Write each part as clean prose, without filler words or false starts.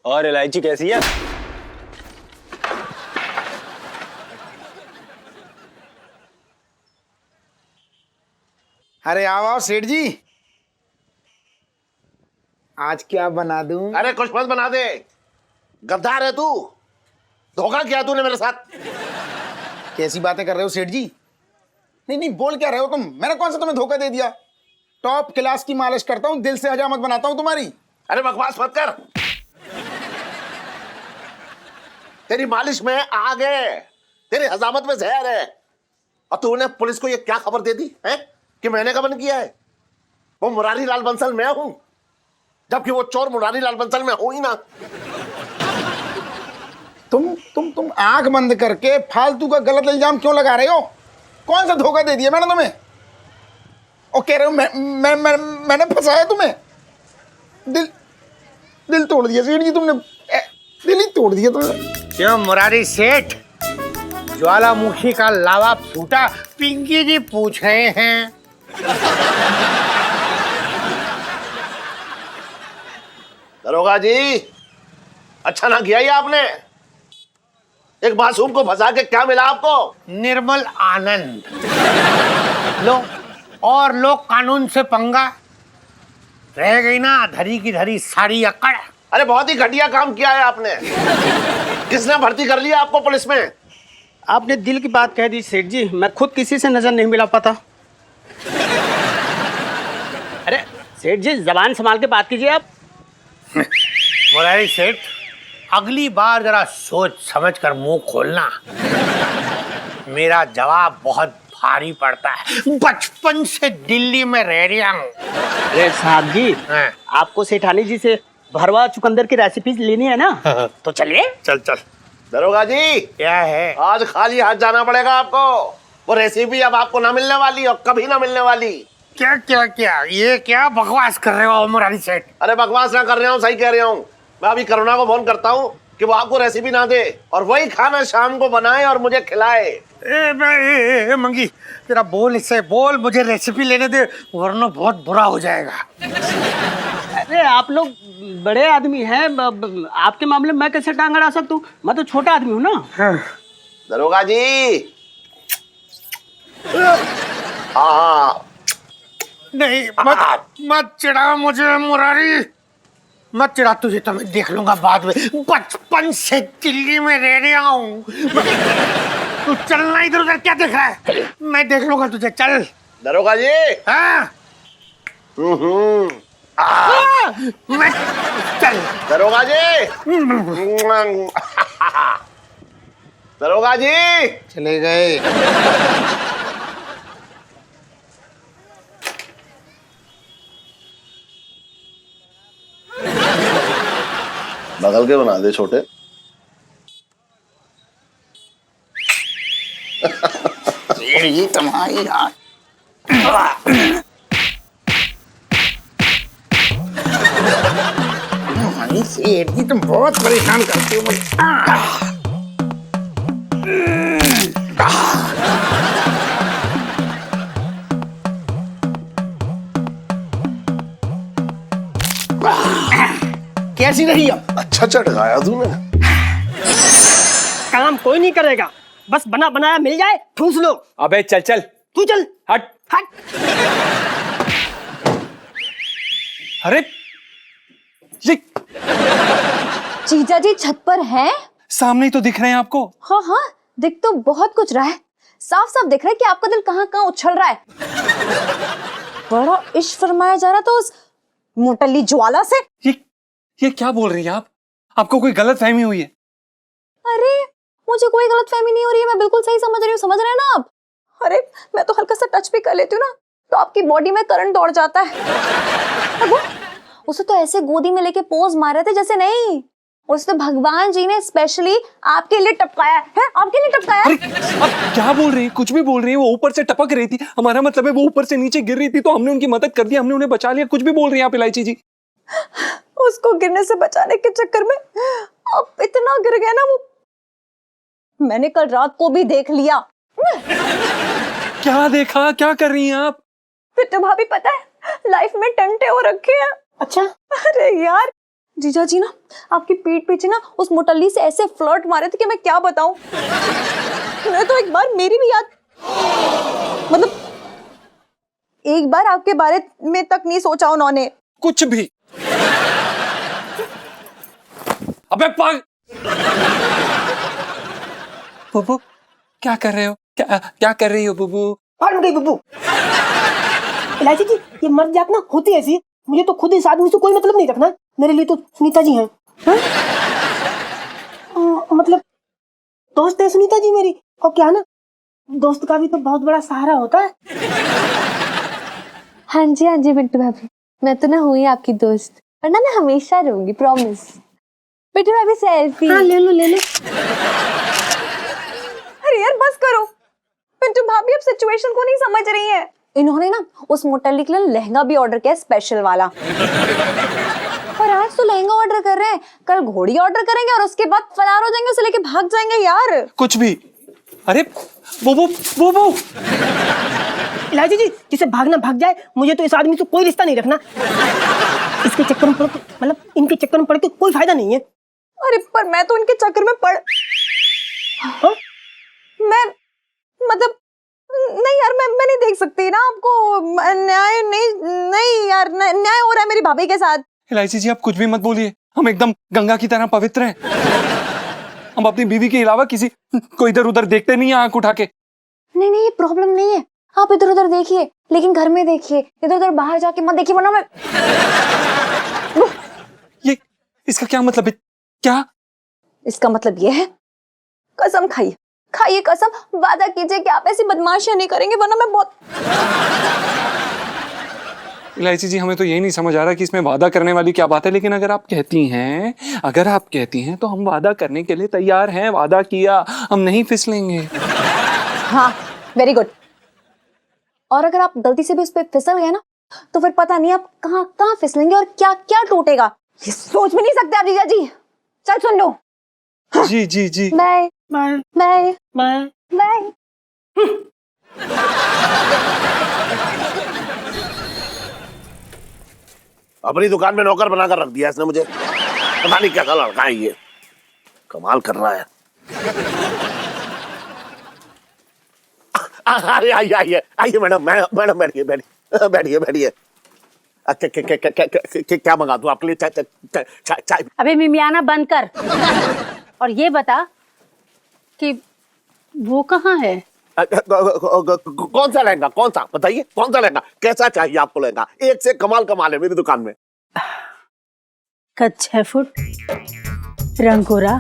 और इलायची कैसी है? अरे आओ आओ सेठ जी, आज क्या बना दूं? अरे कुछ मत बना दे, गद्दार है तू। धोखा किया तूने मेरे साथ। कैसी बातें कर रहे हो सेठ जी? नहीं नहीं, बोल क्या रहे हो तुम? मैंने कौन सा तुम्हें धोखा दे दिया? टॉप क्लास की मालिश करता हूँ, दिल से हजामत बनाता हूँ तुम्हारी। अरे बकवास मत कर। तेरी मालिश में आग है, तेरी हजामत में जहर है। और तूने पुलिस को ये क्या खबर दे दी है कि मैंने कबन किया है? वो मुरारी लाल बंसल मैं हूं, जबकि वो चोर मुरारी लाल बंसल मैं हूं ही ना। तुम आंख बंद करके फालतू का गलत इल्जाम क्यों लगा रहे हो? कौन सा धोखा दे दिया मैंने तुम्हें? और कह रहे हो मैंने फंसाया तुम्हें? दिल तोड़ दिया सेठ जी तुमने, दिल ही तोड़ दिया तुमने। क्यों मुरारी सेठ, ज्वालामुखी का लावा फूटा? पिंकी जी पूछ रहे हैं। दरोगा जी, अच्छा ना किया ये आपने। एक मासूम को फंसा के क्या मिला आपको? निर्मल आनंद। लो, और लो कानून से पंगा। रह गई ना धरी की धरी सारी अकड़। अरे बहुत ही घटिया काम किया है आपने। किसने भर्ती कर लिया आपको पुलिस में? आपने दिल की बात कह दी सेठ जी, मैं खुद किसी से नजर नहीं मिला पाता। अरे सेठ जी, जबान संभाल के बात कीजिए आप। मुरारी सेठ, अगली बार जरा सोच समझ कर मुंह खोलना। मेरा जवाब बहुत भारी पड़ता है, बचपन से दिल्ली में रह रहा हूँ। अरे साहब जी, आपको सेठानी जी से भरवा चुकंदर की रेसिपी लेनी है ना? तो चलिए। चल चल। दरोगा जी, क्या है? आज खाली हाथ जाना पड़ेगा आपको। वो रेसिपी अब आपको ना मिलने वाली और कभी ना मिलने वाली। क्या क्या क्या, ये क्या बकवास कर रहे हो मुरारी सेठ? अरे बकवास ना कर रहा हूँ, सही कह रहा हूँ। मैं अभी करुणा को फोन करता हूँ कि वो आपको रेसिपी ना दे और वही खाना शाम को बनाए और मुझे खिलाए। ए मंगी, तेरा बोल इससे बोल, मुझे रेसिपी लेने दे, वरना बहुत बुरा हो जाएगा। अरे आप लोग बड़े आदमी हैं, आपके मामले में मैं कैसे टांग अड़ा सकता हूँ? मैं तो छोटा आदमी हूँ ना। दरोगा जी, हाँ नहीं, मत चिढ़ा मुझे मुरारी, मत चिढ़ा। तुझे तो मैं देख लूंगा बाद में। बचपन से दिल्ली में रह रहा हूँ। तू चलना, इधर उधर क्या देख रहा है? मैं देख लूंगा तुझे, चल। दरोगा जी। हाँ? मैं चल। दरोगा जी। दरोगा जी चले गए। बगल के बना दे छोटे। ये तुम्हारी यार। सेठ जी तुम बहुत परेशान करते हो मुझे। कैसी रही अब? अच्छा चटकाया तूने। काम कोई नहीं करेगा, बस बना बनाया मिल जाए ठूस लो। अबे चल चल, तू चल। हट हट। अरे ये जीजा जी छत पर हैं? सामने ही तो दिख रहे हैं आपको। हाँ हाँ, दिख तो बहुत कुछ रहा है। साफ साफ दिख रहा है कि आपका दिल कहाँ कहाँ उछल रहा है। बड़ा इश्क फरमाया जा रहा था उस मोटली ज्वाला से। ये क्या बोल रही है आप? आपको कोई गलत फहमी हुई है? अरे मुझे कोई गलत फहमी नहीं हो रही है, मैं बिल्कुल सही समझ रही हूँ। समझ रहे हैं ना आप? अरे मैं तो हल्का सा टच भी कर लेती हूँ ना तो आपकी बॉडी में करंट दौड़ जाता है। उसे तो ऐसे गोदी में लेके पोज मार रहे थे जैसे नहीं, उसे तो भगवान जी ने स्पेशली आपके लिए टपकाया है। आपके लिए टपकाया। अरे आप क्या बोल रही हैं? कुछ भी बोल रही हैं। वो ऊपर से टपक रही थी, हमारा मतलब है वो ऊपर से नीचे गिर रही थी तो हमने उनकी मदद कर दी, हमने उन्हें बचा लिया। कुछ भी बोल रही हैं आप इलायची जी। उसको गिरने से बचाने के चक्कर में अब इतना गिर गया ना वो, मैंने कल रात को भी देख लिया। क्या देखा? क्या कर रही हैं आप? फिर तो भाभी पता है लाइफ में टंटे हो रखे हैं। अच्छा। अरे यार जीजा जी ना आपकी पीठ पीछे ना उस मोटल्ली से ऐसे फ्लर्ट मारे थे कि मैं क्या बताऊं। मैं तो एक बार मेरी भी याद, मतलब एक बार आपके बारे में तक नहीं सोचा उन्होंने। कुछ भी। अबे पाग बुबू, क्या कर रहे हो? क्या कर रही हो बुबू? पढ़ गई बब्बू। इलायची जी, ये मर्द जात ना होती ऐसी है। मुझे तो खुद इस आदमी से कोई मतलब नहीं रखना। मेरे लिए तो सुनीता जी हैं। मतलब दोस्त है सुनीता जी मेरी। और क्या ना, दोस्त का भी तो बहुत बड़ा सहारा होता है। हाँ जी बिट्टू भाभी, मैं तो ना हुई आपकी दोस्त और ना मैं हमेशा रहूंगी, प्रॉमिस। बिट्टू भाभी सेल्फी। हाँ ले लो ले लो। अरे यार बस करो, पिंटू भाभी अब सिचुएशन को नहीं समझ रही है। इन्होंने ना उस मोटल्ली के लिए लहंगा भी ऑर्डर किया, स्पेशल वाला। और आज तो लहंगा ऑर्डर कर रहे हैं, कल घोड़ी ऑर्डर करेंगे और उसके बाद फरार हो जाएंगे, उसे लेके भाग जाएंगे यार। कुछ भी। अरे बुबू बुबू, इलायची जी, जिसे भागना भाग जाए। मुझे तो इस आदमी से कोई रिश्ता नहीं रखना। इसके चक्कर में पड़ के, मतलब इनके चक्कर में पड़ के कोई फायदा नहीं है। अरे पर मैं तो उनके चक्कर में पड़ हाँ? मैं मतलब नहीं यार, मैं नहीं देख सकती ना आपको। न्याय नहीं, नहीं यार, न्याय हो रहा है मेरी भाभी के साथ। इलायची जी आप कुछ भी मत बोलिए, हम एकदम गंगा की तरह पवित्र हैं। हम अपनी बीवी के अलावा किसी को इधर उधर देखते नहीं है आंख उठा के। नहीं ये प्रॉब्लम नहीं है, आप इधर उधर देखिए, लेकिन घर में देखिए, इधर उधर बाहर जाके मत देखिए, वरना मैं ये इसका क्या मतलब है? क्या इसका मतलब ये है, कसम खाइए, खाइए कसम, वादा कीजिए कि आप ऐसी बदमाशियां नहीं करेंगे, वरना मैं बहुत। इलायची जी हमें तो यही नहीं समझ आ रहा कि इसमें वादा करने वाली क्या बात है, लेकिन अगर आप कहती हैं तो हम वादा करने के लिए तैयार हैं। वादा किया, हम नहीं फिसलेंगे। हाँ वेरी गुड। और अगर आप गलती से भी उस पर फिसल गए ना, तो फिर पता नहीं आप कहाँ कहाँ फिसलेंगे और क्या क्या टूटेगा, ये सोच भी नहीं सकते आप जीजा जी। चल सुन लो। जी जी जी। Bye bye bye bye. Bye. अपनी दुकान में नौकर बनाकर रख दिया इसने मुझे। पता नहीं कैसा लड़का है ये, कमाल कर रहा है। अरे आइए मैडम, मैडम बैठिए। अच्छा क्या मंगा दूं आपके लिए? चाय। अबे मिमियाना बंद कर और ये बता कि वो कहाँ है? कौन सा लहंगा? कौन सा बताइए, कौन सा लहंगा? कैसा चाहिए आपको लहंगा? एक से कमाल है मेरी दुकान में। कद 6 फुट, रंग गोरा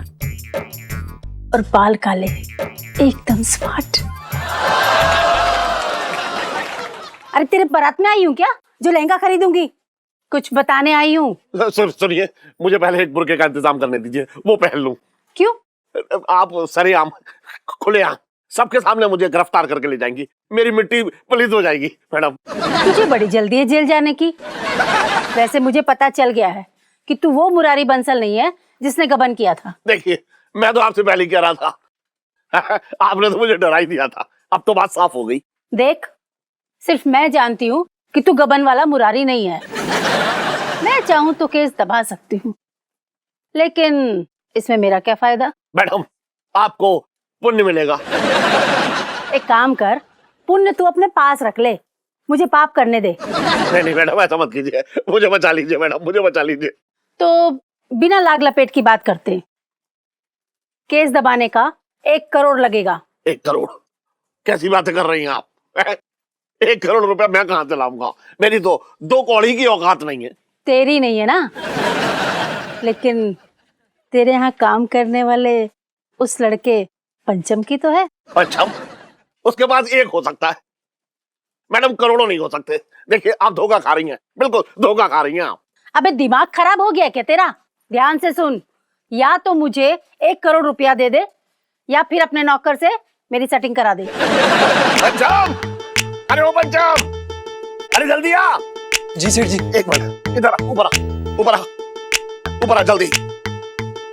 और बाल काले, एकदम स्मार्ट। अरे तेरे बारात में आई हूँ क्या जो लहंगा खरीदूंगी? कुछ बताने आई हूँ। सुनिए, मुझे पहले एक बुर्के का इंतजाम करने दीजिए, वो पहन लूं। क्यों? आप सरेआम, खुलेआम, सबके सामने मुझे गिरफ्तार करके ले जाएंगी, मेरी मिट्टी पलीद हो जाएगी मैडम। तुझे बड़ी जल्दी है जेल जाने की। वैसे मुझे पता चल गया है कि तू वो मुरारी बंसल नहीं है जिसने गबन किया था। देखिए, मैं तो आपसे पहले कह रहा था। आपने तो मुझे डरा ही दिया था, अब तो बात साफ हो गई। देख, सिर्फ मैं जानती हूँ कि तू गबन वाला मुरारी नहीं है। मैं चाहूं तो केस दबा सकती हूँ, लेकिन इसमें मेरा क्या फायदा? मैडम, आपको पुण्य मिलेगा। एक काम कर, पुण्य तू अपने पास रख ले, मुझे पाप करने दे। नहीं मैडम, ऐसा मत कीजिए, मुझे बचा लीजिए मैडम, मुझे बचा लीजिए। तो बिना लाग लपेट की बात करते हैं। केस दबाने का 1 करोड़ लगेगा। 1 करोड़? कैसी बातें कर रही हैं आप? 1 करोड़ रुपया मैं कहां से लाऊंगा? मेरी तो 2 कौड़ी की औकात नहीं है। तेरी नहीं है ना, लेकिन तेरे यहाँ काम करने वाले उस लड़के पंचम की तो है। पंचम? उसके पास 1 हो सकता है मैडम, करोड़ों नहीं हो सकते। देखिए, आप धोखा खा रही हैं, बिल्कुल धोखा खा रही हैं आप। अबे दिमाग खराब हो गया क्या तेरा? ध्यान से सुन, या तो मुझे 1 करोड़ रुपया दे दे, या फिर अपने नौकर से मेरी सेटिंग करा दे। पंचम! अरे वो पंचम, अरे जल्दी आ। जी सेठ जी। 1 मिनट, इधर आ, ऊपर आ जल्दी।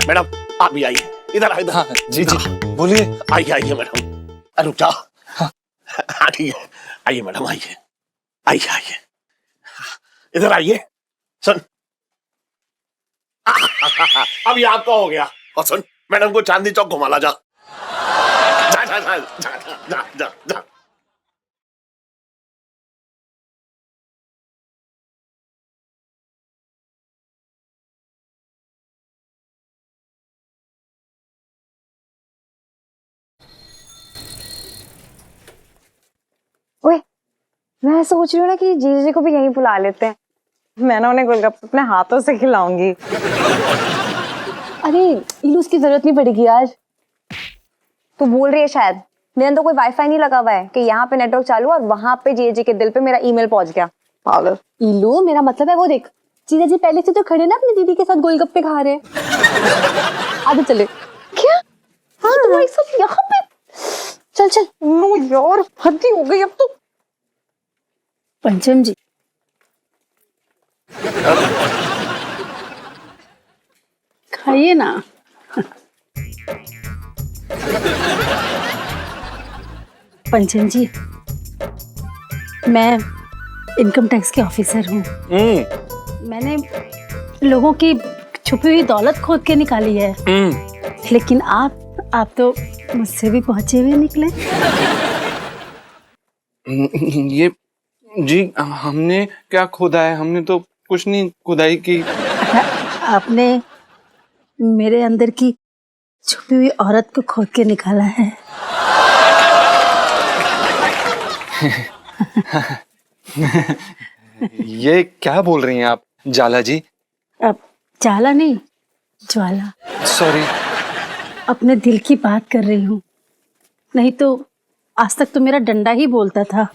मैडम आप भी आइए, इधर आ, इधर। हाँ जी जी बोलिए। आइए मैडम। अरे रुक जा। हाँ ठीक है, आइए मैडम, आइए। इधर आइए। सुन, अब ये आपका हो गया। और सुन, मैडम को चांदनी चौक घुमा ला, जा जा जा जा जा जा जा जा। ओए, मैं सोच रही हूँ ना कि जीजी को भी यहीं बुला लेते हैं। मैं ना उन्हें गोलगप्पे अपने हाथों से खिलाऊंगी। अरे इलू, उसकी जरूरत नहीं पड़ेगी आज। तू बोल रही है शायद, मेरे तो कोई वाईफाई नहीं लगा हुआ है कि यहाँ पे नेटवर्क चालू और वहां पे जीजी के दिल पे मेरा ईमेल पहुंच गया। पागल। इलू, मेरा मतलब है वो देख, जीजा जी पहले से तो खड़े ना अपनी दीदी के साथ गोलगप्पे खा रहे हैं। आगे चले। क्या? हाँ, तुम्हारी सब यहाँ पे। चल चल। नो यार, हद ही हो गई अब तो। पंचम जी, खाइए ना। पंचम जी, मैं इनकम टैक्स के ऑफिसर हूँ। मैंने लोगों की छुपी हुई दौलत खोद के निकाली है। लेकिन आप तो मुझसे भी पहुंचे हुए निकले। ये जी, हमने क्या खोदा है? हमने तो कुछ नहीं खुदाई की। आपने मेरे अंदर की छुपी हुई औरत को खोद के निकाला है। ये क्या बोल रही हैं आप जाला जी? अब जाला नहीं, ज्वाला। सॉरी। अपने दिल की बात कर रही हूँ, नहीं तो आज तक तो मेरा डंडा ही बोलता था।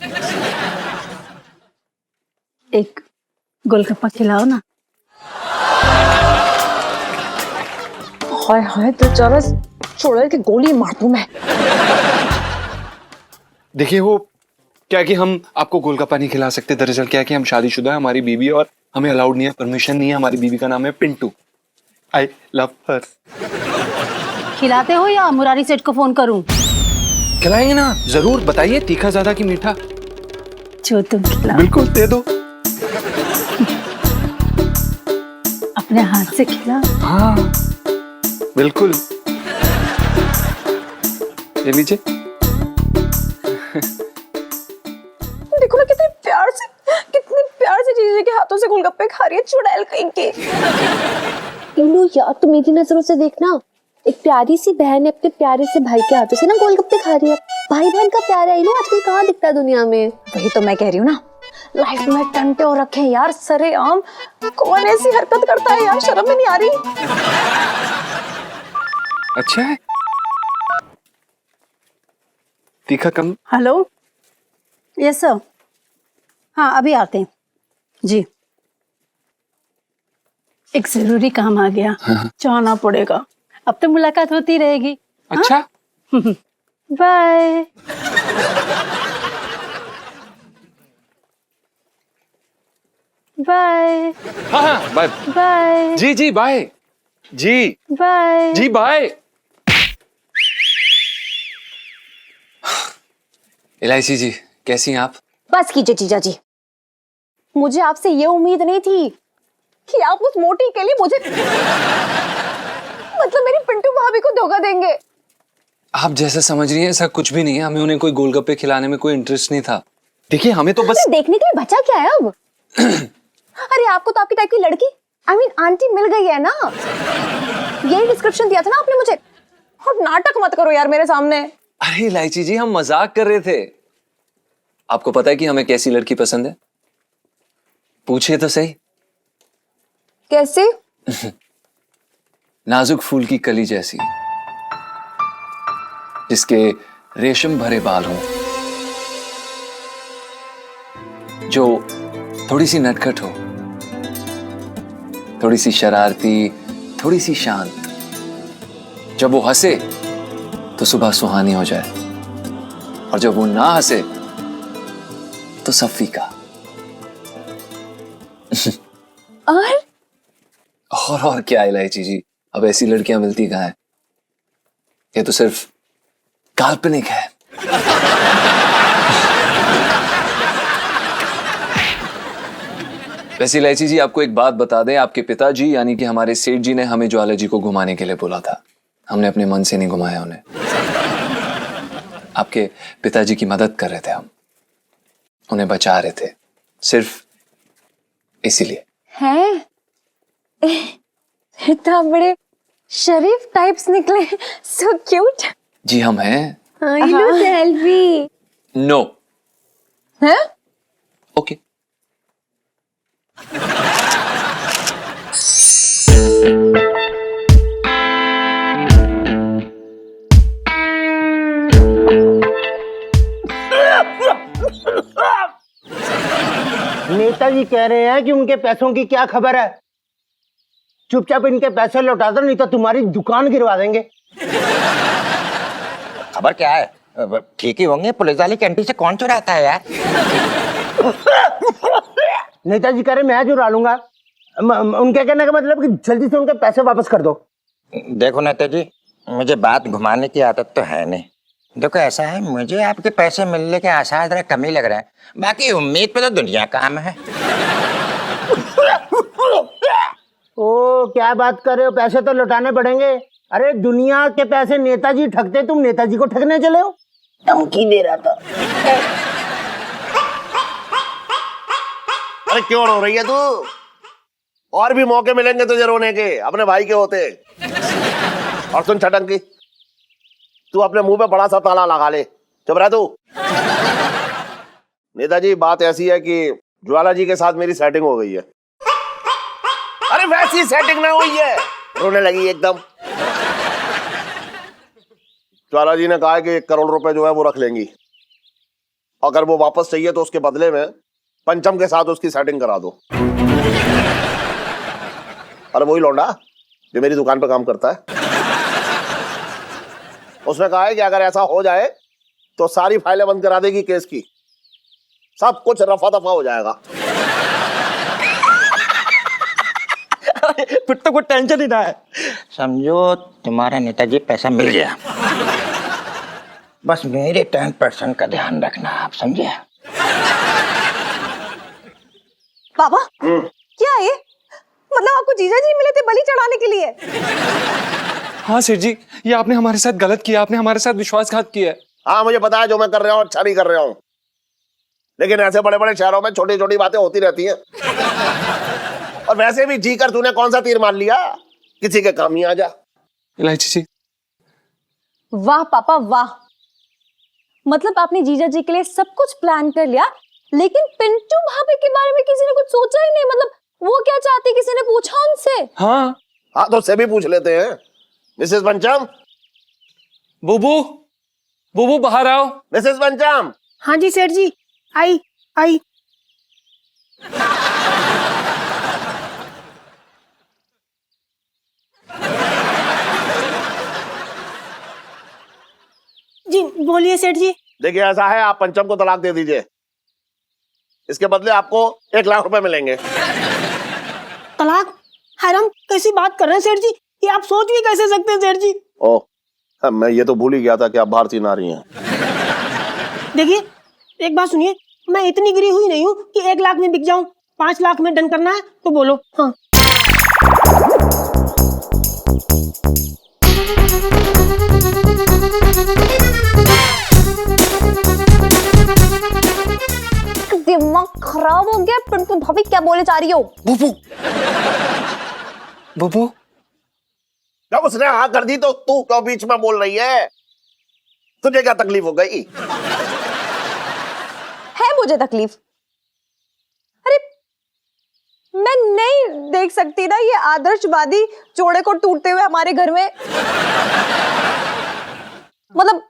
एक गोलगप्पा खिलाओ ना। हाय हाय, तो चरस छोड़ के गोली मार दूं मैं। देखिए, वो क्या कि हम आपको गोलगप्पा नहीं खिला सकते। दरअसल क्या है कि हम शादीशुदा है, हमारी बीवी, और हमें अलाउड नहीं है, परमिशन नहीं है। हमारी बीवी का नाम है पिंटू। आई लव हर। खिलाते हो या मुरारी सेठ को फोन करूं? खिलाएंगे ना, जरूर। बताइए, तीखा ज्यादा कि मीठा? जो तुम खिलाओ। बिल्कुल, दे दो। अपने हाथ से खिलाओ। हाँ बिल्कुल, ये लीजिए। देखो ना कितने प्यार से जीजी के हाथों से गोलगप्पे खा रही है, चुड़ैल कहीं की। इलू यार, तुम मेरी नजरों से देखना, एक प्यारी सी बहन है अपने प्यारे से भाई के हाथों से ना गोलगप्पे खा रही है। भाई बहन का प्यार है इलू, आजकल कहाँ दिखता है दुनिया में। वही तो मैं कह रही हूँ ना, लाइफ में टंटे और रखे हैं यार, सरेआम। कौन ऐसी हरकत करता है यार, शर्म में नहीं आ रही। अच्छा है, तीखा कम। Hello, yes sir. हाँ, अभी आते हैं जी। एक जरूरी काम आ गया, जाना पड़ेगा। अब तो मुलाकात होती रहेगी। अच्छा। बाय। बाय। हाँ हाँ, बाय। बाय। जी जी बाय। जी बाय। जी बाय। एलआईसी जी, कैसी हैं आप? बस कीजिए जीजा जी, मुझे आपसे ये उम्मीद नहीं थी कि आप उस मोटी के लिए मुझे मतलब मेरी पिंटू भाभी को धोखा देंगे। आप जैसा समझ रही हैं ऐसा कुछ भी नहीं है। हमें उन्हें कोई गोलगप्पे खिलाने में कोई इंटरेस्ट नहीं था। देखिए, हमें तो बस देखने के लिए बचा क्या है अब। अरे आपको तो आपकी टाइप की लड़की, I mean, आंटी मिल गई है ना। यही डिस्क्रिप्शन दिया था ना आपने मुझे। और नाटक मत करो यार मेरे सामने। अरे इलायची जी, हम मजाक कर रहे थे। आपको पता है कि हमें कैसी लड़की पसंद है? पूछिए तो सही। कैसे? नाजुक फूल की कली जैसी, जिसके रेशम भरे बाल हों, जो थोड़ी सी नटखट हो, थोड़ी सी शरारती, थोड़ी सी शांत। जब वो हंसे तो सुबह सुहानी हो जाए, और जब वो ना हंसे तो सब फीका। और क्या इलायची जी, अब ऐसी लड़कियां मिलती कहाँ है? ये तो सिर्फ काल्पनिक है। वैसे इलायची जी, आपको एक बात बता दें, आपके पिताजी यानी कि हमारे सेठ जी ने हमें ज्वाला जी को घुमाने के लिए बोला था। हमने अपने मन से नहीं घुमाया उन्हें। आपके पिताजी की मदद कर रहे थे हम, उन्हें बचा रहे थे, सिर्फ इसीलिए। हैं? इतना बड़े शरीफ टाइप्स निकले, सो क्यूट। जी हम हैं। I know selfie. नो। हैं? ओके। नेताजी कह रहे हैं कि उनके पैसों की क्या खबर है। चुपचाप इनके पैसे लौटा दो, नहीं तो तुम्हारी दुकान गिरवा देंगे। खबर क्या है? ठीक ही होंगे, पुलिस वाली कैंटीन से कौन चुराता है यार? नेताजी कह रहे मैं चुरा लूंगा। उनके कहने का मतलब कि जल्दी से उनके पैसे वापस कर दो। देखो नेताजी, मुझे बात घुमाने की आदत तो है नहीं। देखो ऐसा है, मुझे आपके पैसे मिलने के आसार जरा कम ही लग रहे हैं, बाकी उम्मीद पे तो दुनिया काम है। ओ क्या बात कर रहे हो, पैसे तो लौटाने पड़ेंगे। अरे दुनिया के पैसे नेताजी ठगते, तुम नेताजी को ठगने चले हो? धमकी दे रहा था। अरे क्यों रो रही है तू? और भी मौके मिलेंगे तुझे रोने के, अपने भाई के होते। और सुन छटंकी, तू अपने मुंह पे बड़ा सा ताला लगा ले, चुप रह तू। नेताजी बात ऐसी है कि ज्वाला जी के साथ मेरी सेटिंग हो गई है। अरे वैसी सेटिंग ना हुई है, रोने लगी एकदम। ज्वाला जी ने कहा है कि 1 करोड़ रुपए जो है वो रख लेंगी, अगर वो वापस चाहिए तो उसके बदले में पंचम के साथ उसकी सेटिंग करा दो। अरे वही लौंडा जो मेरी दुकान पे काम करता है, उसने कहा है कि अगर ऐसा हो जाए तो सारी फाइलें बंद करा देगी केस की, सब कुछ रफा दफा हो जाएगा। फिर तो कुछ टेंशन ही ना है। समझो तुम्हारा नेताजी पैसा मिल गया, बस मेरे 10% का ध्यान रखना, आप समझे? पापा क्या ये, मतलब आपको जीजा जी मिले थे बलि चढ़ाने के लिए? हाँ सेठ जी, ये आपने हमारे साथ गलत किया, आपने हमारे साथ विश्वासघात किया है। हाँ मुझे पता है जो मैं कर रहा हूँ अच्छा नहीं कर रहा हूँ, लेकिन ऐसे बड़े बड़े शहरों में छोटी छोटी बातें होती रहती हैं। और वैसे भी जी कर तूने कौन सा तीर मान लिया, किसी के काम ही आ जा। इलायची जी, वाह पापा वाह, मतलब आपने जीजा जी के लिए सब कुछ प्लान कर लिया, लेकिन पिंटू भाभी के बारे में किसी ने कुछ सोचा ही नहीं। मतलब वो क्या चाहती, किसी ने पूछा उनसे? हाँ हाँ तो उससे भी पूछ लेते हैं। मिसेस पंचम, बुबू, बुबू बाहर आओ। मिसेस पंचम। हाँ जी सेठ जी, आई आई। जी बोलिए सेठ जी। देखिए ऐसा है, आप पंचम को तलाक दे दीजिए, इसके बदले आपको 1 लाख रुपए मिलेंगे। तलाक? हैराम कैसी बात कर रहे हैं सेठ जी, ये आप सोच भी कैसे सकते हैं सेठ जी? ओह हाँ, मैं ये तो भूल ही गया था कि आप भारतीय नारी हैं। देखिए एक बात सुनिए, मैं इतनी गिरी हुई नहीं हूँ कि 1 लाख में बिक जाऊं। 5 लाख में डन करना है तो बोलो। हाँ दिमाग खराब हो गया। पिंटू भाभी क्या बोले जा रही हो? बुबू, बुबू, जब उसने हाँ कर दी तो तू क्यों बीच में बोल रही है? तुझे क्या तकलीफ हो गई? है मुझे तकलीफ? अरे मैं नहीं देख सकती ना ये आदर्शवादी जोड़े को टूटते हुए हमारे घर में। मतलब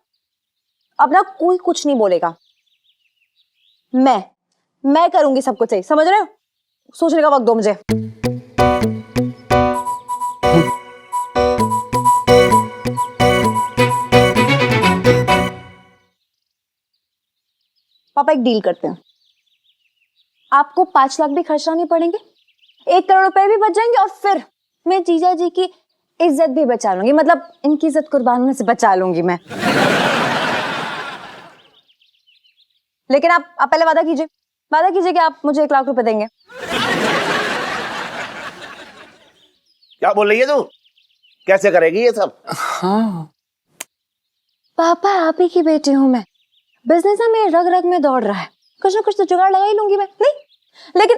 अब ना कोई कुछ नहीं बोलेगा, मैं करूंगी सब कुछ सही, समझ रहे हो? सोचने का वक्त दो मुझे। पापा एक डील करते हैं, आपको 5 लाख भी खर्चना नहीं पड़ेंगे, 1 करोड़ रुपए भी बच जाएंगे, और फिर मैं जीजा जी की इज्जत भी बचा लूंगी। मतलब इनकी इज्जत कुर्बान होने से बचा लूंगी मैं। लेकिन आप पहले वादा कीजिए कि आप मुझे 1 लाख रुपए देंगे। क्या बोल रही है तू? कैसे करेगी ये सब? हाँ पापा आप ही की बेटी हूँ मैं, बिजनेस ना मेरे रग रग में दौड़ रहा है, कुछ ना कुछ तो जुगाड़ लगा ही लूंगी मैं। नहीं लेकिन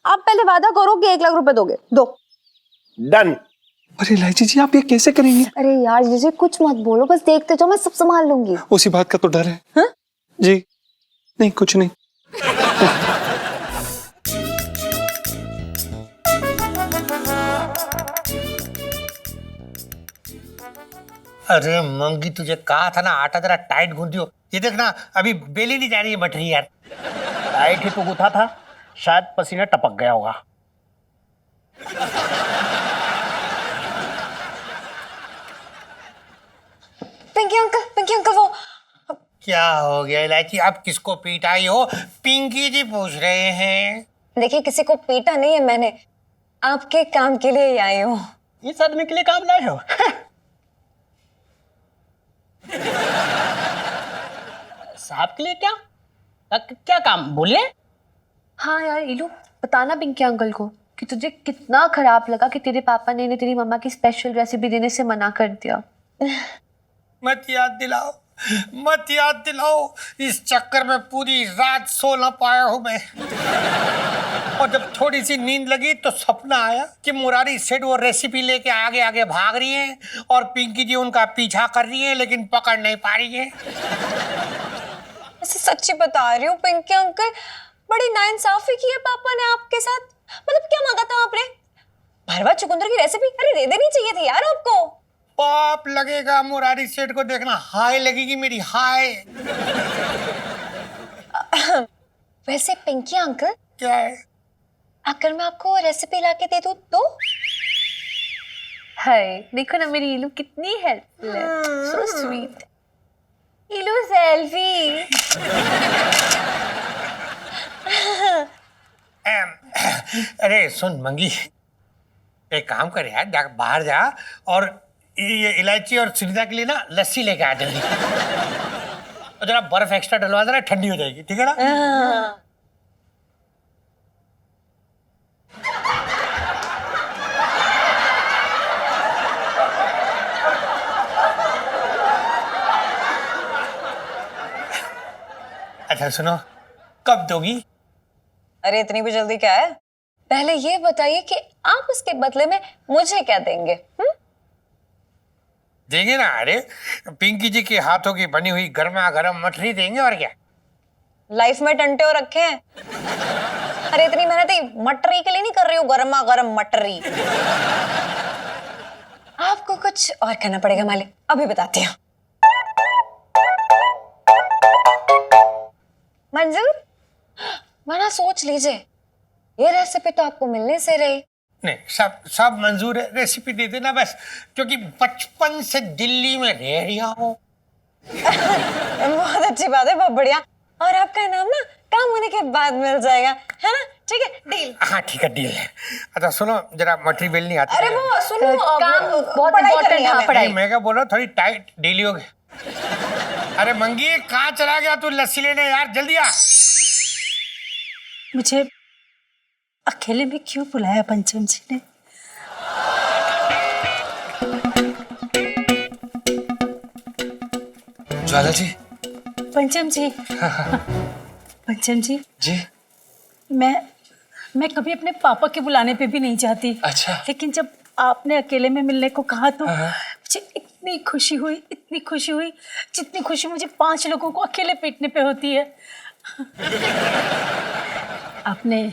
आप पहले वादा करो कि 1 लाख रुपए दोगे। दो। डन। अरे इलायची जी आप ये कैसे करेंगे? अरे यार जीजे कुछ मत बोलो, बस देखते जाओ, मैं सब संभाल लूंगी। उसी बात का तो डर है। हाँ? जी नहीं कुछ नहीं। अरे मंगी तुझे कहा था ना आटा जरा टाइट गूंथियो। ये देखना अभी बेली नहीं जा रही है मठरी यार। टाइट ही तो गूथा था, शायद पसीना टपक गया होगा। पिंकी अंकल वो क्या हो गया इलायची? आप किसको पीटाई हो? पिंकी जी पूछ रहे हैं। देखिए किसी को पीटा नहीं है मैंने, आपके काम के लिए ही आई हूँ। इस आदमी के लिए काम लाए हो? साहब के लिए क्या? क्या काम बोलिए? हाँ यार इलू, बताना पिंकी अंकल को कि तुझे कितना खराब लगा कि तेरे पापा ने तेरी मम्मा की स्पेशल रेसिपी देने से मना कर दिया। मत याद दिलाओ, मत याद दिलाओ। इस चक्कर में पूरी रात सो ना पाया हूं मैं। और जब थोड़ी सी नींद लगी तो सपना आया कि मुरारी सेठ वो रेसिपी लेके आगे आगे भाग रही हैं और पिंकी जी उनका पीछा कर रही हैं लेकिन पकड़ नहीं पा रही है। ऐसे सच्ची बता रही हूँ पिंकी अंकल, बड़ी नाइंसाफी की है पापा ने आपके साथ। मतलब क्या मांगा था आपने? भरवा चुकंदर की रेसिपी? अरे दे देनी चाहिए थी यार आपको। पाप लगेगा मुरारी सेठ को, देखना हाय लगेगी मेरी हाय। वैसे पिंकी अंकल क्या है? अगर मैं आपको रेसिपी लाके दे दूं तो? हाय देखो ना मेरी इलू कितनी हेल्पफुल है, सो स्वीट। इलू सेल्फी। अरे सुन मंगी, एक काम कर यार, जा बाहर जा और ये इलायची और सुनीता के लिए ना लस्सी लेके आ जल्दी। और जरा बर्फ एक्स्ट्रा डलवा देना, ठंडी हो जाएगी, ठीक है ना? अच्छा सुनो, कब दोगी? अरे इतनी भी जल्दी क्या है, पहले ये बताइए कि आप उसके बदले में मुझे क्या देंगे? देंगे ना, अरे पिंकी जी के हाथों की बनी हुई गर्मा गर्म मठरी देंगे और क्या। लाइफ में टंटे हो रखे हैं। अरे इतनी मेहनत ही मटरी के लिए नहीं कर रही हूँ, गर्मा गर्म मटरी। आपको कुछ और करना पड़ेगा मालिक, अभी बताती हूँ। मंजूर? वरना सोच लीजिए, ये रेसिपी तो आपको मिलने से रही। नहीं, सब मंजूर है, रेसिपी दे देना बस, क्योंकि बचपन से दिल्ली में रह रहा हूँ। बहुत अच्छी बात है, बहुत बढ़िया। और आपका नाम ना काम होने के बाद मिल जाएगा, है ना? ठीक है, डील। हाँ ठीक है, डील है। अच्छा सुनो, जरा मटरी बेलनी आती अरे है। वो सुनो, काम बहुत पढ़ाई इम्पोर्टेंट करनी है है, हमें। पढ़ाई। मैं क्या बोल रहा हूँ, थोड़ी टाइट डीली हो गई। अरे मंगी कहाँ चला गया तू लस्सी लेने यार, जल्दी आ। मुझे अकेले में क्यों बुलाया पंचम जी ने? ज्वाला जी। पंचम जी। पंचम जी जी मैं कभी अपने पापा के बुलाने पे भी नहीं जाती। अच्छा। लेकिन जब आपने अकेले में मिलने को कहा तो मुझे इतनी खुशी हुई, इतनी खुशी हुई, जितनी खुशी मुझे 5 लोगों को अकेले पीटने पे होती है। आपने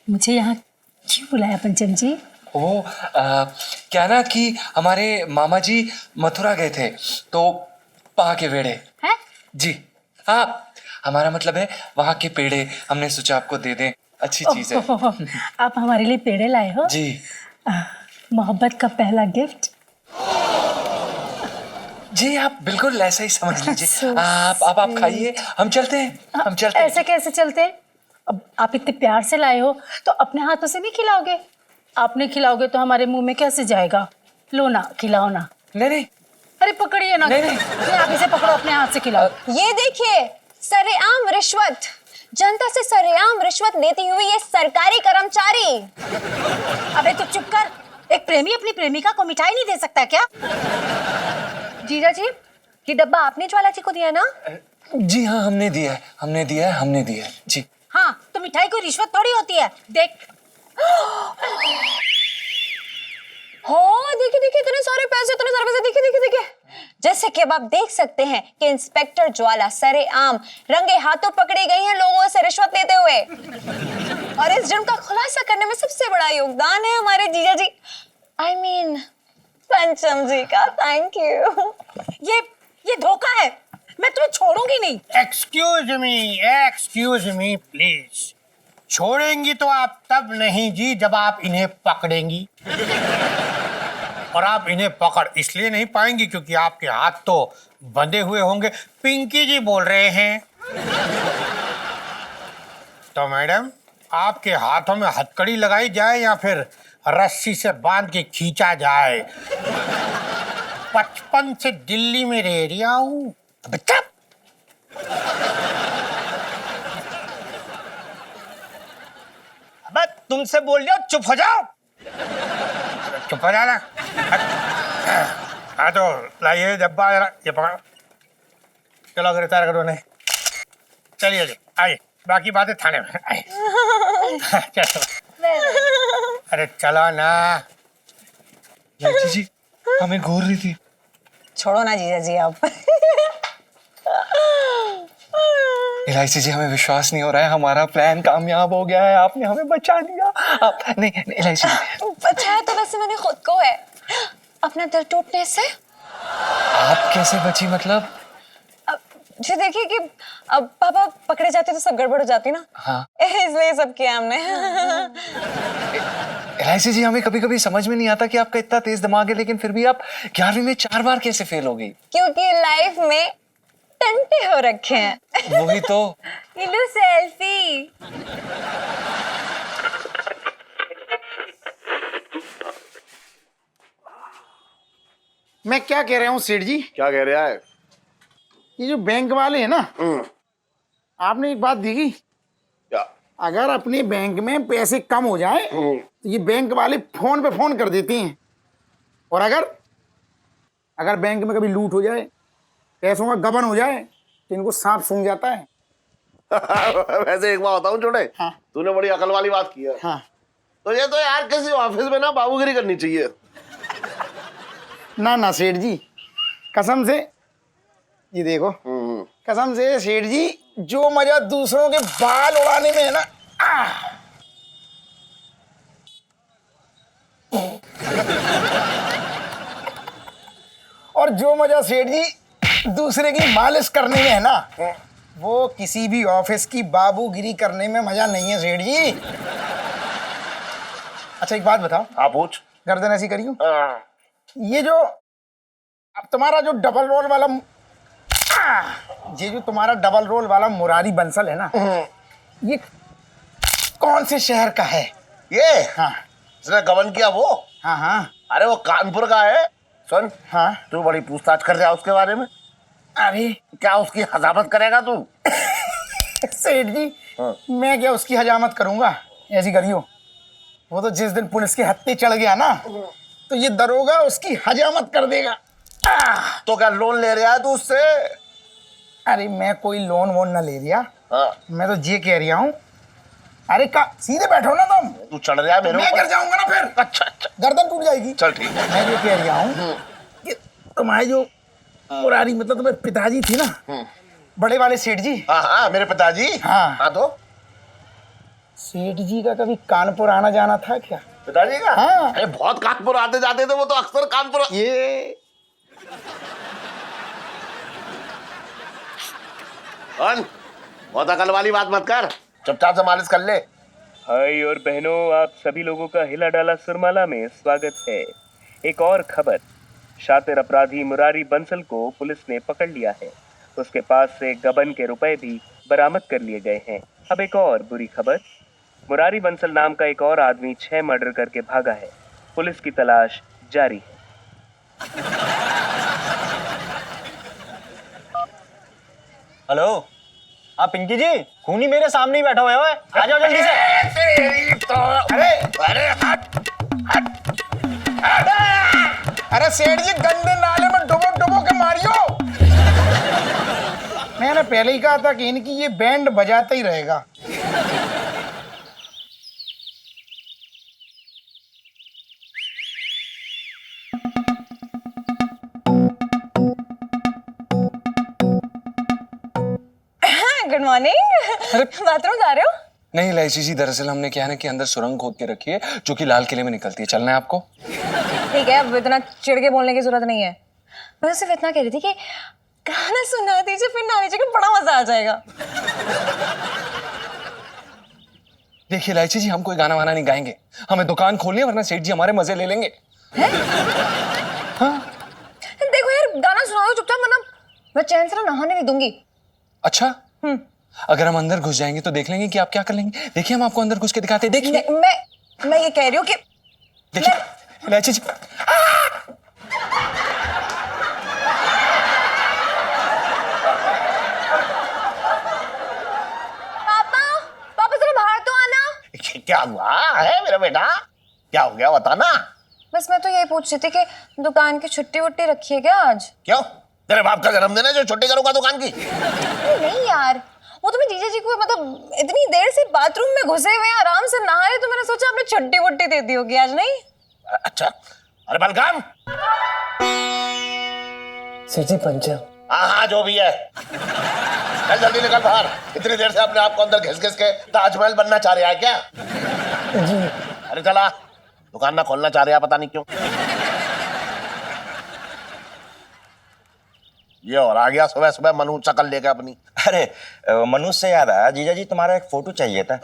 मुझे यहाँ क्यों बुलाया पंचम जी? वो क्या ना कि हमारे मामा जी मथुरा गए थे तो वहाँ के पेड़े हैं? जी हाँ, हमारा मतलब है वहाँ के पेड़े हमने सोचा आपको दे दें, अच्छी चीज है। आप हमारे लिए पेड़े लाए हो? जी। मोहब्बत का पहला गिफ्ट। जी आप बिल्कुल ऐसा ही समझ लीजिए। आप खाइए, हम चलते हैं, हम चलते हैं। ऐसे कैसे चलते हैं? अब आप इतने प्यार से लाए हो तो अपने हाथों से नहीं खिलाओगे? आपने खिलाओगे तो हमारे मुंह में कैसे जाएगा? लो ना, खिलाओ ना। नहीं। अरे पकड़िए ना। नहीं। आप इसे पकड़ो, अपने हाथ से खिलाओ। ये देखिए, सरेआम रिश्वत, जनता से सरेआम रिश्वत लेती हुई ये सरकारी कर्मचारी। अबे तू चुप कर, एक प्रेमी अपनी प्रेमिका को मिठाई नहीं दे सकता क्या? जीजा जी, ये डब्बा आपने ज्वाला जी को दिया ना? जी हाँ, हमने दिया है, हमने दिया है, हमने दिया है जी। हाँ, तो मिठाई कोई रिश्वत थोड़ी होती है। देख। हाँ, देखिए देखिए, इतने सारे पैसे, इतने सारे पैसे, देखिए देखिए देखिए। जैसे कि अब आप देख सकते हैं कि इंस्पेक्टर ज्वाला सरेआम रंगे हाथों पकड़ी गई हैं लोगों से रिश्वत लेते हुए। और इस जुर्म का खुलासा करने में सबसे बड़ा योगदान है हमारे जीजा जी, I mean, पंचम जी का। Thank you. ये धोखा है, मैं तुम्हें छोड़ूंगी नहीं। Excuse me please. छोड़ेंगी तो आप तब नहीं जी जब आप इन्हें पकड़ेंगी। और आप इन्हें पकड़ इसलिए नहीं पाएंगी क्योंकि आपके हाथ तो बंधे हुए होंगे। पिंकी जी बोल रहे हैं। तो मैडम, आपके हाथों में हथकड़ी लगाई जाए या फिर रस्सी से बांध के खींचा जाए? 55 से दिल्ली में रह रहा हूं। बच्चा बस तुमसे बोल रहा हूँ, चुप हो जाओ। चुप हो जाना। हाँ तो लाइए डब्बा, जरा ये पकड़ो। चलो गिरफ्तार करो नहीं। चलिए जी, आइए, बाकी बातें थाने में। आइए। चलो। अरे चलो ना। लाइची जी हमें घूर रही थी। छोड़ो ना जीजा जी आप। इलायची जी, हमें विश्वास नहीं हो रहा है, हमारा प्लान कामयाब हो गया है, आपने हमें बचा लिया। आप नहीं, इलायची जी। बचाया तो वैसे मैंने खुद को है, अपना दिल टूटने से। आप कैसे बची मतलब? जी देखिए कि अब पापा पकड़े जाते तो सब गड़बड़ हो जाती ना। हाँ। इसलिए सब किया हमने। इलायची जी, हमें कभी कभी समझ में नहीं आता कि आपका इतना तेज दिमाग है, लेकिन फिर भी आप 11वीं में 4 बार कैसे फेल हो गई? क्योंकि लाइफ में टंटे हो रखे हैं। वही तो। ये लो सेल्फी। मैं क्या कह रहा हूँ सेठ जी? क्या कह रहा है? ये जो बैंक वाले हैं ना, आपने एक बात देखी? क्या? अगर अपने बैंक में पैसे कम हो जाए तो ये बैंक वाले फोन पे फोन कर देते हैं। और अगर बैंक में कभी लूट हो जाए, पैसों का गबन हो जाए, तो इनको सांप सूंघ जाता है। वैसे एक बात बताऊं छोटे, हाँ। तूने बड़ी अकल वाली बात की है। हाँ। तो ये तो यार किसी ऑफिस में ना बाबूगिरी करनी चाहिए। ना सेठ जी, कसम से, ये देखो, कसम से सेठ जी, जो मजा दूसरों के बाल उड़ाने में है ना, और जो मजा सेठ जी दूसरे की मालिश करने में है ना, वो किसी भी ऑफिस की बाबूगिरी करने में मजा नहीं है सेठ जी। अच्छा एक बात बताओ। हाँ पूछ। गर्दन ऐसी करियो। ये जो अब तुम्हारा जो डबल रोल वाला, ये जो तुम्हारा डबल रोल वाला मुरारी बंसल है ना, ये कौन से शहर का है? ये हाँ। इसने गबन किया वो? हाँ हाँ। अरे वो कानपुर का है। सुन, हाँ। तू बड़ी पूछताछ कर रहा उसके बारे में। अरे क्या उसकी हजामत करेगा तू? सेठ जी, हाँ। मैं क्या उसकी हजामत करूंगा? ऐसी करियो, वो तो जिस दिन पुलिस के हत्थे चढ़ गया ना, तो ये दरोगा उसकी हजामत कर देगा। तो क्या लोन ले रहा है तू उससे? अरे मैं कोई लोन वोन ना ले रिया। हाँ। मैं तो ये कह रहा हूँ, अरे का सीधे बैठो ना तुम। तू चढ़ रहा है मेरे मैं ऊपर। गिर जाऊंगा ना फिर। अच्छा अच्छा, गर्दन टूट जाएगी। चल ठीक है। मैं ये कह रहा हूँ कि तुम्हारे जो मुरारी, मतलब तुम्हारे पिताजी थे ना, बड़े वाले सेठ जी। हाँ हाँ, मेरे पिताजी। हाँ। हाँ तो सेठ जी का कभी कानपुर आना जाना था क्या? पिताजी का? हाँ। अरे बहुत कानपुर आते जाते थे वो तो, अक्सर कानपुर। ये बहुत अकल वाली बात मत कर, चुपचाप से मालिश कर ले। भाई और बहनों, आप सभी लोगों का हिला डाला सुरमाला में स्वागत है। एक और खबर, शातिर अपराधी मुरारी बंसल को पुलिस ने पकड़ लिया है। उसके पास से गबन के रुपए भी बरामद कर लिए गए हैं। अब एक और बुरी खबर, मुरारी बंसल नाम का एक और आदमी 6 मर्डर करके भागा है। पुलिस की तलाश जारी है। हेलो, आप पिंकी जी, खूनी मेरे सामने ही बैठा हुआ है, आ जाओ जल्दी से। तेरी तो, अरे हट हट। अरे सेठ जी गंदे नाले में डुबो डुबो के मारियो। मैंने पहले ही कहा था कि इनकी ये बैंड बजाता ही रहेगा। Good morning. बाथरूम जा रहे हो? नहीं इलायची जी, दरअसल हमने क्या है ना कि अंदर सुरंग खोद के रखी है जो कि लाल किले में निकलती है। चलना है आपको? ठीक है, अब इतना चिढ़ के बोलने की जरूरत नहीं है। मैं सिर्फ इतना कह रही थी कि गाना सुना दीजिए, फिर ना लीजिए, बड़ा मजा आ जाएगा। देखिए इलायची जी, हम कोई गाना वाना नहीं गाएंगे, हमें दुकान खोलनी है, वरना सेठ जी हमारे मजे ले लेंगे। हाँ? देखो यार, गाना सुना दो चुपचाप, वरना मैं चैन से नहाने नहीं दूंगी। अच्छा, अगर हम अंदर घुस जाएंगे तो देख लेंगे कि आप क्या कर लेंगे। देखिए हम आपको अंदर घुस के दिखाते हैं। देखिए मैं ये कह रही हूँ कि देखिए इलायची जी, पापा जरा बाहर तो आना। क्या हुआ है मेरा बेटा? क्या हो गया बताना। बस मैं तो यही पूछ रही थी कि दुकान की छुट्टी वुट्टी रखी है क्या आज? क्यों, तेरे बाप का जन्मदिन है जो छुट्टी करूंगा दुकान की? नहीं यार, वो तो मैं जीजा जी को मतलब इतनी देर से बाथरूम में घुसे हुए आराम से नहा रहे, तो मैंने सोचा आपने छुट्टी वुट्टी दे दी होगी आज। नहीं अच्छा, अरे बलकाम। सेठ जी पंचम। हाँ जो भी है, चल जल्दी निकल बाहर। इतनी देर से अपने आप को अंदर घिस घिस के ताजमहल बनना चाह रहा है क्या? जी। अरे चला, दुकान ना खोलना चाह रहा है, पता नहीं क्यों। ये और आ गया सुबह सुबह मनु चकल लेके अपनी। अरे मनुष्य से याद आया, जीजा जी तुम्हारा एक फोटो चाहिए था।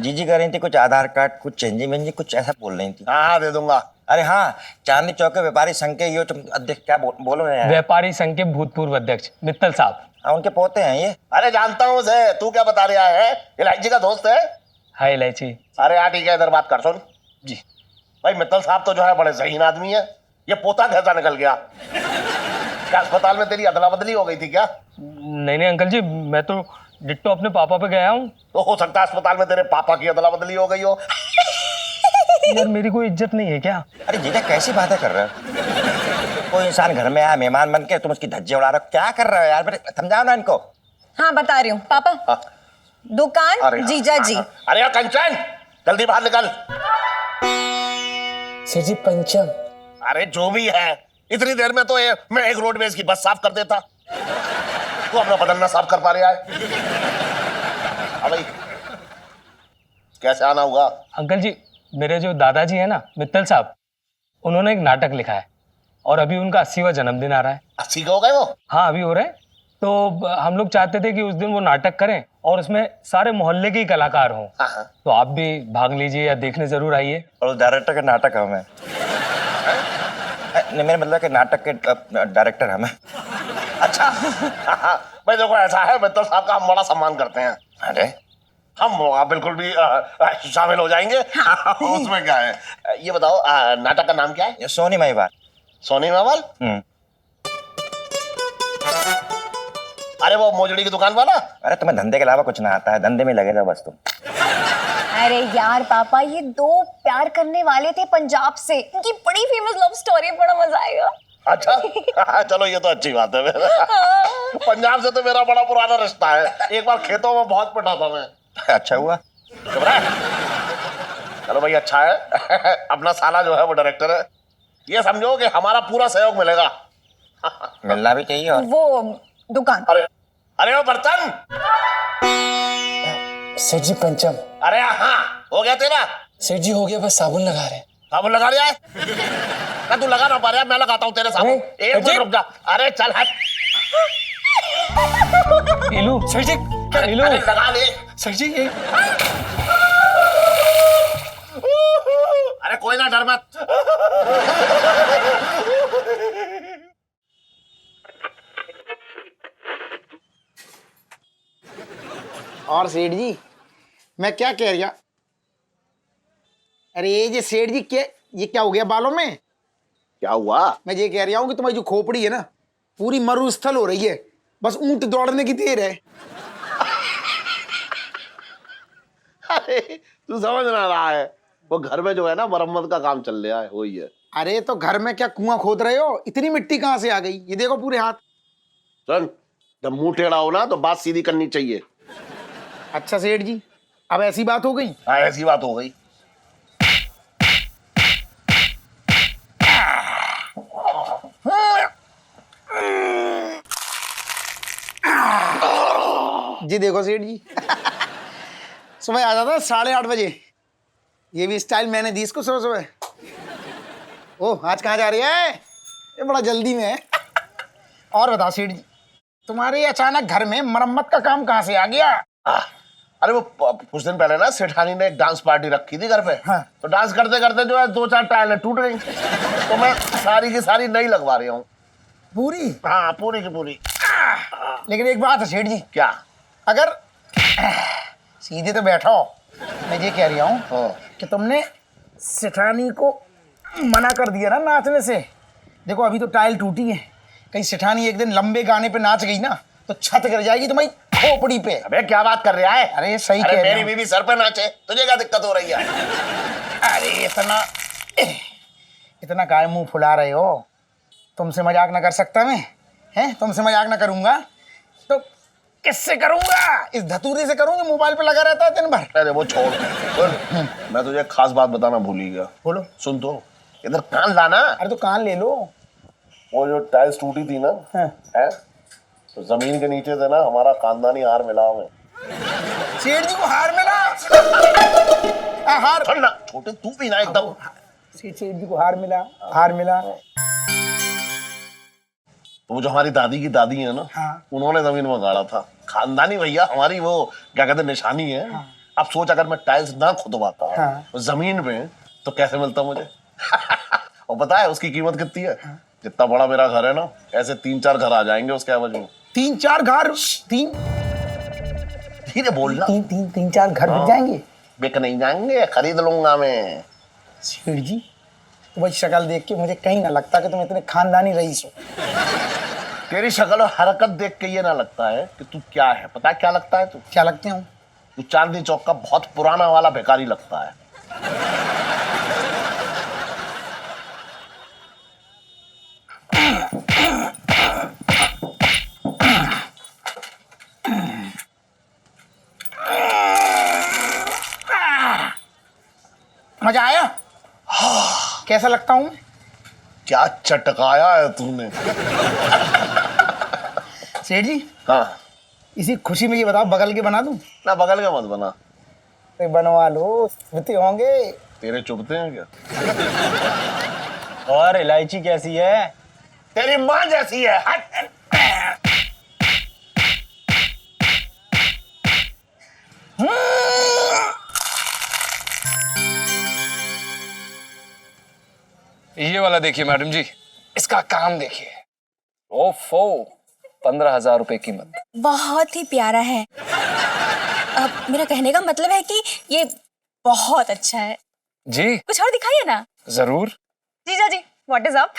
जीजी कह रही थी कुछ आधार कार्ड, कुछ चेंजी मेंजी, कुछ ऐसा बोल रही थी। हाँ दे दूंगा। अरे हाँ, चांदनी चौक के व्यापारी संघ के ये तुम अध्यक्ष क्या बोलो रहे हैं? व्यापारी संघ के भूतपूर्व अध्यक्ष मित्तल साहब। हाँ, उनके पोते हैं ये। अरे जानता हूँ उसे, तू क्या बता रहा है? इलायची का दोस्त है। हाय इलायची। अरे हाँ ठीक है, इधर बात कर। सुन जी भाई, मित्तल साहब तो जो है बड़े ज़हीन आदमी है। ये पोता कैसा निकल गया? क्या अस्पताल में तेरी अदला बदली हो गई थी क्या? नहीं अंकल जी, मैं तो डिट्टो अपने पापा पे गया हूँ। तो हो सकता है अस्पताल में तेरे पापा की अदला बदली हो गई हो। यार मेरी कोई इज्जत नहीं है क्या? अरे जीजा कैसी बातें कर रहे हो? कोई इंसान घर में आया मेहमान बन के, तुम उसकी धज्जे उड़ा रहे हो, क्या कर रहे हो यार? समझाओ ना इनको। हाँ बता रही हूँ पापा। दुकान जीजा जी। अरे यार कंचन, जल्दी बाहर निकल। सेठ जी पंचम। अरे जो भी है, इतनी देर में तो मैं एक रोडवेज की बस साफ कर देता। तू अपना बदन ना साफ कर पा रहा है। हाँ भाई, कैसे आना हुआ? अंकल जी, मेरे जो दादाजी है ना मित्तल साहब, उन्होंने एक नाटक लिखा है और अभी उनका 80वां जन्मदिन आ रहा है। 80 का हो गए वो? हाँ अभी हो रहे हैं। तो हम लोग चाहते थे कि उस दिन वो नाटक करें और उसमें सारे मोहल्ले के ही कलाकार हों। तो आप भी भाग लीजिए या देखने जरूर आइए। और डायरेक्टर का नाटक है मैं। नहीं, मेरा मतलब कि नाटक के डायरेक्टर हमें। अच्छा भाई देखो ऐसा है, मित्तल साहब का हम बड़ा सम्मान करते हैं। अरे हम बिल्कुल भी शामिल हो जाएंगे। उसमें क्या है? ये बताओ, नाटक का नाम क्या है? सोनी महिवाल। सोनी महिवाल? अरे वो मोजड़ी की दुकान वाला? अरे तुम्हें धंधे के अलावा कुछ ना आता है, धंधे में लगे रहो बस तुम। अरे यार पापा, ये दो प्यार करने वाले थे पंजाब से, इनकी बड़ी फेमस लव स्टोरी, बड़ा मजा आएगा। अच्छा चलो ये तो अच्छी बात है। पंजाब से तो मेरा बड़ा पुराना रिश्ता है, एक बार खेतों में बहुत पिटा था मैं। अच्छा हुआ। चलो भाई अच्छा है। अपना साला जो है वो डायरेक्टर है, ये समझो कि हमारा पूरा सहयोग मिलेगा। मिलना भी चाहिए। और वो दुकान। अरे वो बर्तन। सेठ जी पंचम। अरे हाँ, हो गया तेरा? सेठ जी हो गया, बस साबुन लगा रहे। साबुन लगा रहा है? ना तू लगा ना पा रहा, मैं लगाता हूँ तेरे साबुन। एक मिनट रुक जा। अरे चल हट। इलू सेठ जी इलू लगा ले। सेठ जी ये अरे कोई ना, डर मत। और सेठ जी मैं क्या कह रहा? अरे ये सेठ जी क्या, ये क्या हो गया बालों में? क्या हुआ? मैं ये कह रहा हूँ कि तुम्हारी जो खोपड़ी है ना, पूरी मरुस्थल हो रही है, बस ऊंट दौड़ने की देर है। अरे तू समझ ना रहा है, वो घर में जो है ना मरम्मत का काम चल रहा है, वही है। अरे तो घर में क्या कुआं खोद रहे हो? इतनी मिट्टी कहाँ से आ गई? ये देखो पूरे हाथ। सुन, जब मुंह टेढ़ा हो ना तो बात सीधी करनी चाहिए। अच्छा सेठ जी, अब ऐसी बात हो गई? हाँ, ऐसी बात हो गई। जी देखो सेठ जी, सुबह आ जाता 8:30 बजे। ये भी स्टाइल मैंने दी इसको सुबह सुबह। ओह, आज कहाँ जा रही है? ये बड़ा जल्दी में है। और बताओ सेठ जी, तुम्हारे अचानक घर में मरम्मत का काम कहाँ से आ गया? अरे वो कुछ दिन पहले ना सेठानी ने एक डांस पार्टी रखी थी घर पे। हाँ। तो डांस करते करते जो है 2-4 टाइलें टूट गई। तो मैं सारी की सारी नई लगवा रही हूँ। पूरी? हाँ, पूरी की पूरी। लेकिन एक बात है सेठ जी, क्या? अगर सीधे तो बैठो, मैं ये कह रहा हूँ कि तुमने सेठानी को मना कर दिया ना नाचने से। देखो अभी तो टाइल टूटी है, कहीं सेठानी एक दिन लंबे गाने पे नाच गई ना तो छत गिर जाएगी तुम्हारी खोपड़ी पे। अबे क्या बात कर रहा है? अरे सही कह अरे रहे मेरी हो। बीवी सर पे नाचे, तुझे क्या दिक्कत हो रही है? अरे इतना काय मुंह फुला रहे हो? तुमसे मजाक ना कर सकता मैं? हैं, तुमसे मजाक ना करूंगा तो किससे करूंगा? इस धतूरे से करूंगा, मोबाइल पे लगा रहता है दिन भर। अरे वो छोड़। सुन, मैं तुझे एक खास बात बताना भूल ही गया। बोलो। सुन तो, इधर कान लाना। अरे तो कान ले लो। वो जो टाइल्स टूटी थी ना, है तो जमीन के नीचे से ना हमारा खानदानी हार मिला हमें। सेठ जी को हार मिला? हार ना छोटे, तू भी ना एकदम। सेठ जी को हार मिला, हार मिला। तो वो जो हमारी दादी की दादी है ना, उन्होंने जमीन में गाड़ा था। खानदानी भैया हमारी वो क्या कहते निशानी है। अब सोच, अगर मैं टाइल्स ना खुदवाता तो जमीन में तो कैसे मिलता मुझे? और पता है उसकी कीमत कितनी है? जितना बड़ा मेरा घर है ना, ऐसे 3-4 घर आ जाएंगे उसके एवज में। 3-4 घर? धीरे बोलना। 3-4 घर बिक जाएंगे? बिक नहीं जाएंगे, खरीद लूंगा मैं। सेठ जी, तुम्हारी शक्ल देख के मुझे कहीं ना लगता कि तुम इतने खानदानी रईस हो। तेरी शक्ल और हरकत देख के ये ना लगता है कि तू क्या है। पता है क्या लगता है तू? क्या लगते हो? तू चांदनी चौक का बहुत पुराना वाला भिखारी लगता है। मजा आया? कैसा लगता हूँ? क्या चटकाया है तूने। सेठ जी, हाँ, इसी खुशी में ये बताओ, बगल के बना दूं? ना बगल का मत बना। तो बनवा लो, चुभते होंगे। तेरे चुभते हैं क्या? और इलायची कैसी है? तेरी माँ जैसी है। हट। ये वाला देखिए मैडम जी, इसका काम देखिए। ओफो, 15,000 रुपए कीमत। बहुत ही प्यारा है। अब मेरा कहने का मतलब है कि ये बहुत अच्छा है। जी कुछ और दिखाइए ना। जरूर। जीजा जी, व्हाट इज अप?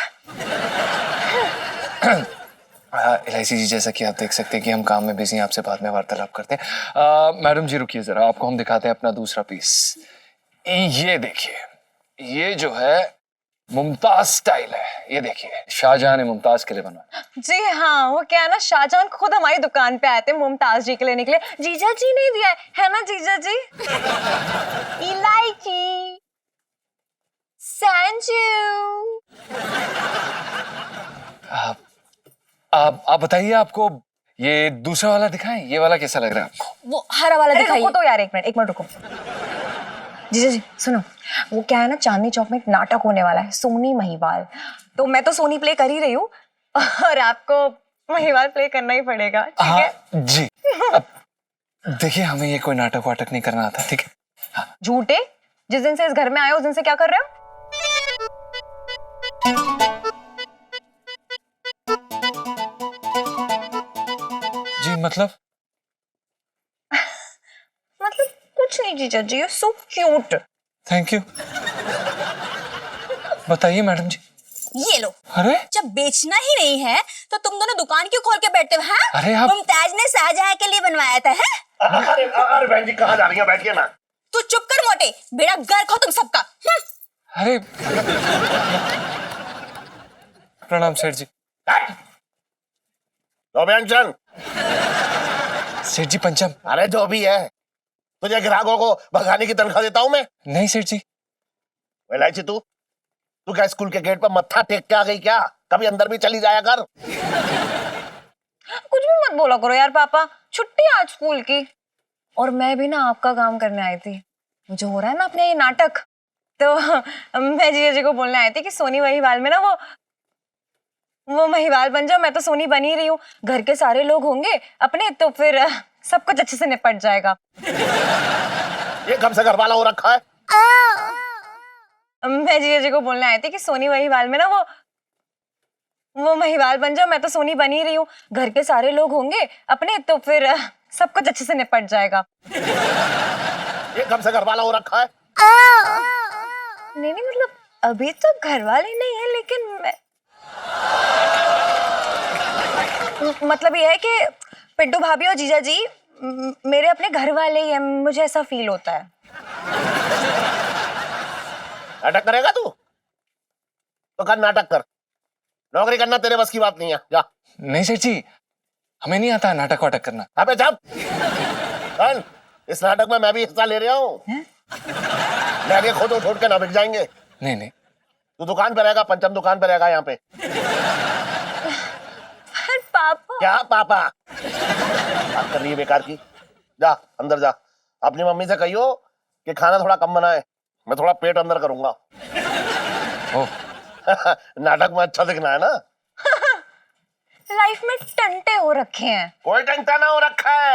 एलआईसी जी, जैसा कि आप देख सकते हैं कि हम काम में बिजी हैं, आपसे बाद में वार्तालाप करते हैं। मैडम जी रुकिए जरा, आपको हम दिखाते हैं अपना दूसरा पीस। ये देखिए, ये जो है मुमताज स्टाइल है। ये देखिए, शाहजहां ने मुमताज के लिए बनवाया। जी हाँ, वो क्या है ना, शाहजहां खुद हमारी दुकान पे आए थे मुमताज जी के लिए निकले। जीजा जी ने दिया है ना जीजा जी? इलायची, सैंजू। आप बताइए, आपको ये दूसरा वाला दिखाएं? ये वाला कैसा लग रहा है आपको? वो हरा वाला दिखाइए। रुको तो यार, एक मिनट रुको। जीजा जी सुनो, वो क्या है ना, चांदनी चौक में एक नाटक होने वाला है, सोनी महिवाल। तो मैं तो सोनी प्ले कर ही रही हूँ और आपको महिवाल प्ले करना ही पड़ेगा, ठीक है? जी। अब देखिए, हमें ये कोई नाटक वाटक नहीं करना आता, ठीक है? झूठे, जिस दिन से इस घर में आए हो उस दिन से क्या कर रहे हो? जी मतलब कुछ नहीं जीजा जी, you so cute. Thank you. बताइए मैडम जी। ये लो। अरे जब बेचना ही नहीं है तो तुम दोनों दुकान क्यों खोल के बैठे हो? हैं? अरे आप मुमताज ने शाहजहां के लिए बनवाया था, है? अरे बहन जी, कहाँ जा रही हैं? बैठिए ना। तू चुप कर मोटे, बेड़ा गर्क हो तुम सबका। अरे प्रणाम सेठ जी। व्यंजन। सेठ जी पंचम। अरे जो भी है, तुझे ग्राहकों को भगाने की तनख्वाह देता हूं मैं? नहीं सेठ जी। इलायची तू क्या स्कूल के गेट पर मत्था टेक के आ गई क्या? कभी अंदर भी चली जाया कर। कुछ भी मत बोला करो यार पापा, छुट्टी आज स्कूल की। और मैं भी ना आपका काम करने आई थी, मुझे हो रहा है ना अपने ये नाटक, तो मैं जीजा जी को बोलने आई थी कि सोनी महिवाल में ना वो महिवाल बन जाओ। मैं तो सोनी बन ही रही हूँ, घर के सारे लोग होंगे अपने, तो फिर सब कुछ अच्छे से निपट जाएगा। ये कब से घर वाला हो रखा है? मैं जीजा जी को बोलने आई थी कि सोनी महिवाल में ना वो महिवाल बन जाओ। मैं तो सोनी बन ही रही हूँ, घर के सारे लोग होंगे अपने, तो फिर सब कुछ अच्छे से निपट जाएगा। ये कब से घर वाला हो रखा है? नहीं मतलब अभी तो घर वाले नहीं है, लेकिन मतलब ये है कि पिड्डू भाभी और जीजा जी मेरे अपने घर वाले ही हैं, मुझे ऐसा फील होता है। नाटक करेगा तू तो कर, नाटक कर। नौकरी करना तेरे बस की बात नहीं है, जा। नहीं सेठ जी, हमें नहीं आता नाटक वाटक करना। अबे जब इस नाटक में मैं भी हिस्सा ले रहा हूँ। मैं आगे खोद उठ के ना बिक जाएंगे। नहीं नहीं, तू दुकान पे रहेगा, पंचम दुकान पे रहेगा यहाँ पे। पापा। क्या पापा बात कर रही है बेकार की? जा अंदर जा, अपनी मम्मी से कहियो कि खाना थोड़ा कम बनाए, मैं थोड़ा पेट अंदर करूंगा। नाटक में अच्छा दिखना है ना। लाइफ में टंटे हो रखे हैं। कोई टंटा ना हो रखा है।